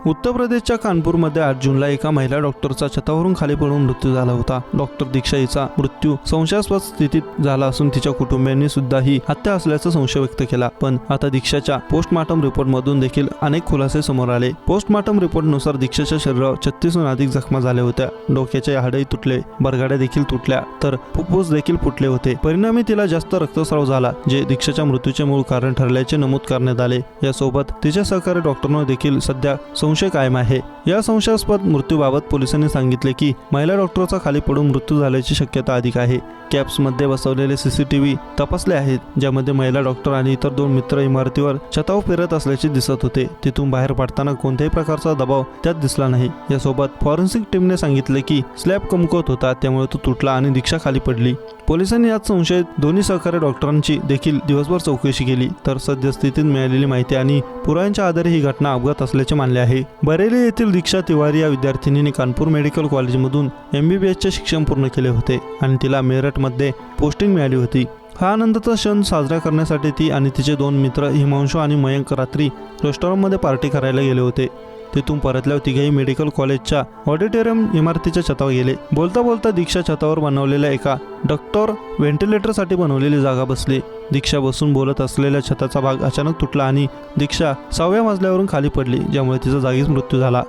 उत्तर प्रदेशच्या कानपूरमध्ये 8 जूनला एका महिला डॉक्टरचा छतावरून खाली पडून मृत्यू झाला होता। डॉक्टर दीक्षा हिचा मृत्यू संशयास्पद स्थितीत झाला असून तिच्या कुटुंबियांनी सुद्धा ही हत्या असल्याचा संशय व्यक्त केला। पण आता दीक्षाच्या पोस्टमॉर्टम रिपोर्टमधून देखील अनेक खुलासे समोर आले। पोस्टमॉर्टम रिपोर्टनुसार दीक्षाच्या शरीरावर 36हून अधिक जखमा झाल्या होत्या। डोक्याचे हाडही तुटले, बरगाड्या देखील तुटल्या, तर फुफ्फुस देखील फुटले होते। परिणामी तिला जास्त रक्तस्राव झाला, जे दीक्षाच्या मृत्यूचे मूळ कारण ठरल्याचे नमूद करण्यात आले। यासोबत तिच्या सहकारी डॉक्टरने देखील सध्या संशय कायम आहे। या संशयास्पद मृत्यूबाबत पोलिसांनी सांगितले की महिला डॉक्टरचा खाली पडून मृत्यू झाल्याची शक्यता अधिक आहे। कॅप्समध्ये बसवलेले CCTV तपासले आहेत, ज्यामध्ये महिला डॉक्टर आणि इतर 2 मित्र इमारतीवर छतावर फिरत असल्याचे दिसत होते। तिथून बाहेर पडताना कोणत्याही प्रकारचा दबाव त्यात दिसला नाही। यासोबत फॉरेन्सिक टीमने सांगितले की स्लॅब कमकुवत होता, त्यामुळे तो तुटला आणि दीक्षा खाली पडली। पोलिसांनी यात संशयित दोन्ही सहकारी डॉक्टरांची देखील दिवसभर चौकशी केली, तर सद्यस्थितीत मिळालेली माहिती आणि पुराव्यांच्या आधारे ही घटना अपघात असल्याचे मानले आहे। बरेली येथील दीक्षा तिवारी या विद्यार्थिनीने कानपूर मेडिकल कॉलेजमधून MBBSचे शिक्षण पूर्ण केले होते आणि तिला मेरठमध्ये पोस्टिंग मिळाली होती। हा आनंदाचा क्षण साजरा करण्यासाठी ती आणि तिचे 2 मित्र हिमांशु आणि मयंक रात्री रेस्टॉरंटमध्ये पार्टी करायला गेले होते। तिथून परतल्यावर तिघेही मेडिकल कॉलेजच्या ऑडिटोरियम इमारतीच्या छतावर गेले। बोलता बोलता दीक्षा छतावर बनवलेल्या एका डॉक्टर व्हेंटिलेटरसाठी बनवलेली जागा बसली। दीक्षा बसून बोलत असलेल्या छताचा भाग अचानक तुटला आणि दीक्षा 6व्या मजल्यावरून खाली पडली, ज्यामुळे तिचा जागीच मृत्यू झाला।